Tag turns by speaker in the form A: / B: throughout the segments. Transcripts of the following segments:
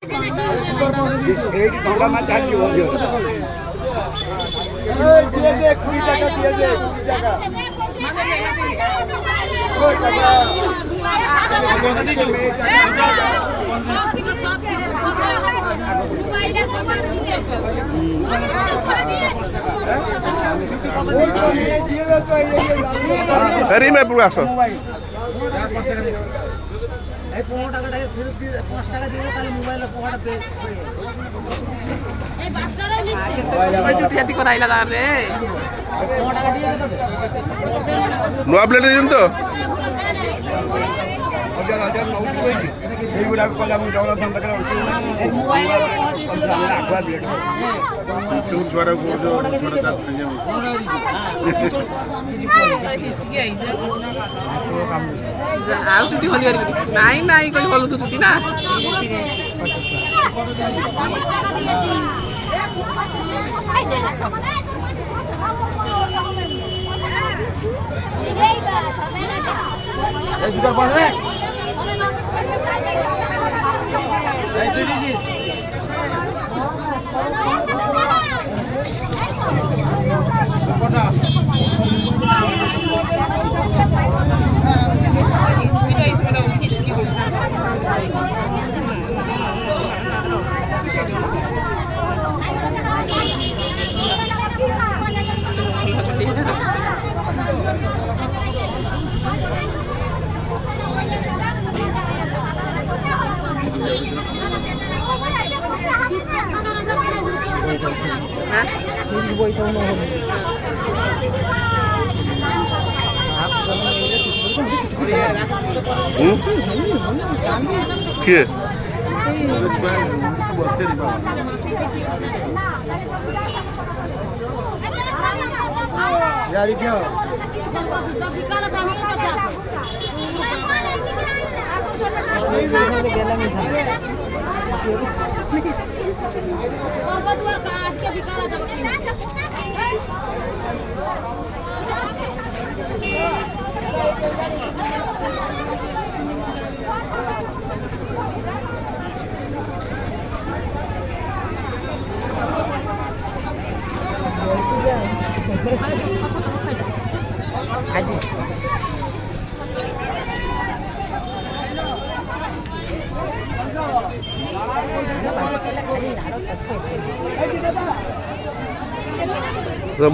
A: এইটি ধরা মাছ ধারছি বলছো দিয়ে দে 20 টাকা দিয়ে দে 20 টাকা ওই টাকা
B: রিমেপুর আসো
A: এই 15 টাকাটাকে ফেরত দিয়ে 5 টাকা দিয়ে তাহলে মোবাইলে পোকাটা পে এই বাচ্চারা নিচ্ছে চুটিয়াতি করাইলা দারে 15 টাকা দিয়ে দেবে
B: নোয়া প্লেট দিন তো
A: হাজার হাজার নৌকি হইছে এইগুলা কলা আমি ডলার দাম টাকা হইছে মোবাইলে আগুয়া দিয়ে চুল ছড়া করছো ছড়া যাচ্ছে যে
C: ଆଉ ତୁଟି ହଲି ପାରିବି ନାଇଁ ନାଇଁ କହି ହଲୁ ତୁ ତୁଟି ନା
A: এই দুটার পাশে এই তুই দিছিস কটা
B: কিଏ
A: यारी क्या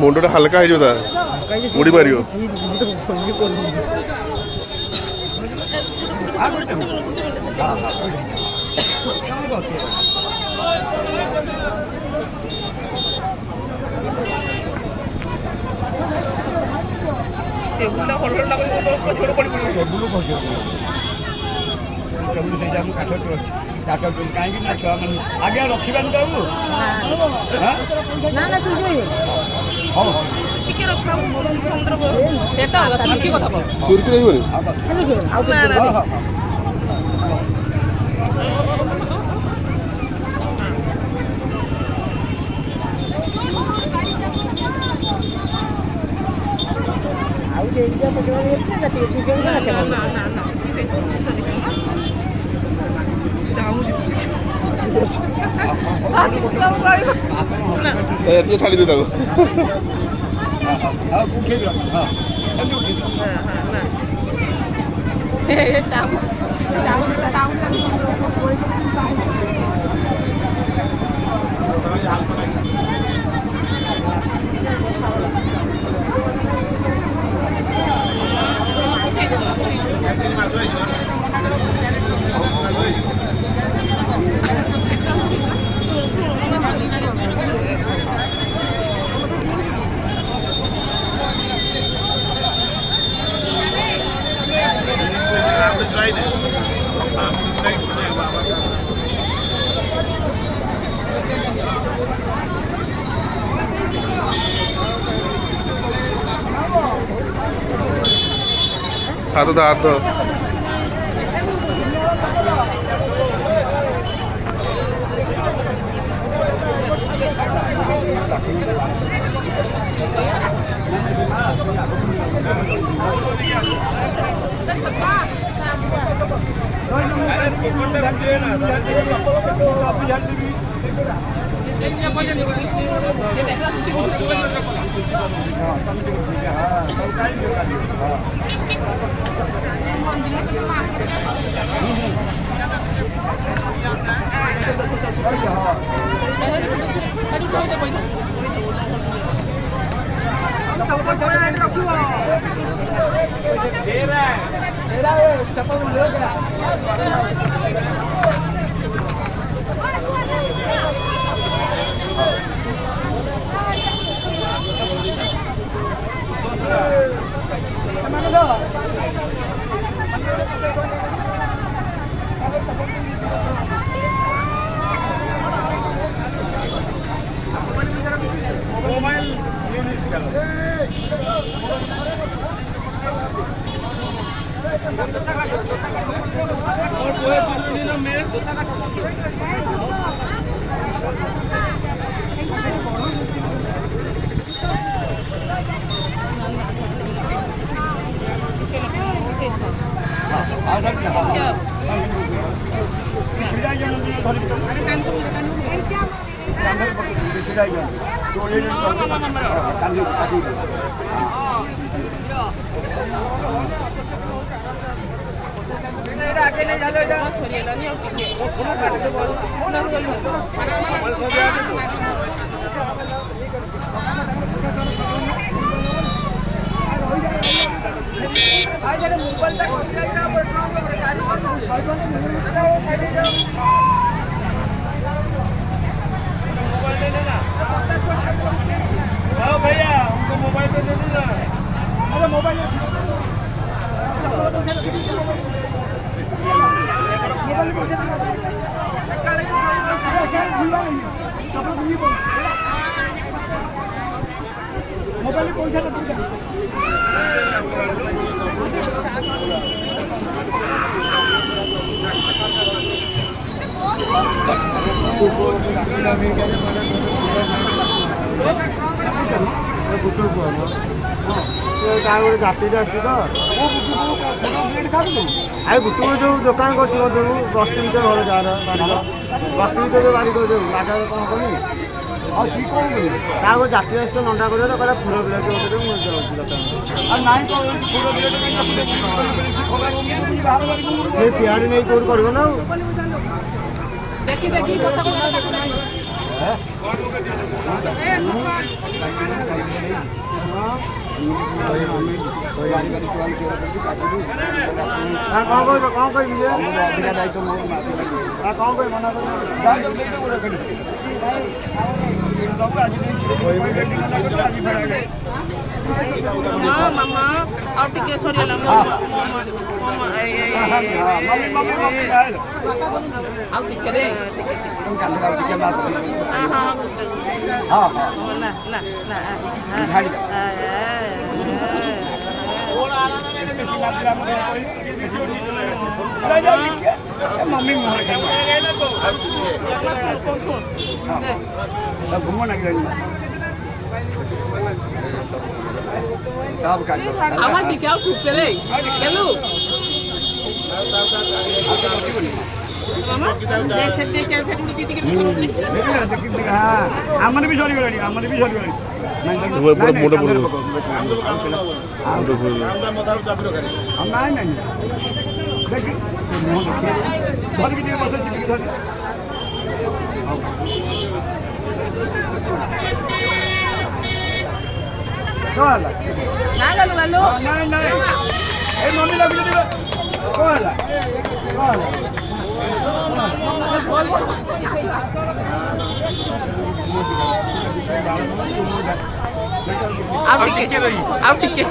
B: ମୁଣ୍ଡଟା ହାଲକା ହେଇଯିବ ତା ଉଡ଼ି ମାରିବ
A: କାହିଁକି ନା ଛୁଆମାନେ ଆଜ୍ଞା ରଖିବାନି ତାକୁ ନା ନା ତୁ ହଉ
C: ଟିକେ ରଖାଉ ସମୁଦ୍ର ଏଟା ଅଲଗା ଚୁରକି କଥା କର
B: ଚୁରକି ରହିବନି
A: ଆଉ ଦେଇକି ପକେଇବାରେ ଏତେ ଜାତି ଚୁକେ ନା
C: ନା ନା ନା
B: ଏତିକି ଛାଡ଼ି ଦେ ତାକୁ हाथ दो हाथ दो
A: Hãy subscribe cho kênh Ghiền Mì Gõ để không bỏ lỡ những video hấp dẫn। Mobile unit চালাও भैया हमको मोबाइल पे दे दीजिए। अरे मोबाइल मोबाइल कौन सा जात्रा आस आई गुटू जो दुकान कर बस्ती भर घर जार बस्ती बारी कर बाटा कौन कमी तार जात्रा आस नंदा कर फुल प्लेट सियाड़ी नहीं कौन कर ना कौन कह दायित्व कौन कह मना
C: मामा और टिके सरियाला आउ टिके रे हां ना ना ना
A: मम्मी घूमो ना
C: আমার দিকে আউ ঢুকতে রে গেলু মামা দেখ সেটে কে ফেটুনি টিকে
A: আমার भी সরি গলি আমার भी সরি গলি
B: মোটা পড়বে
A: নাই নাই দেখি ধর কি দিয়ে বসে চিঠি ধর
C: না গেলু গেলু
A: নাই নাই এই মম্মি লাগি দিবে কোলা কোলা
C: আউ টিকে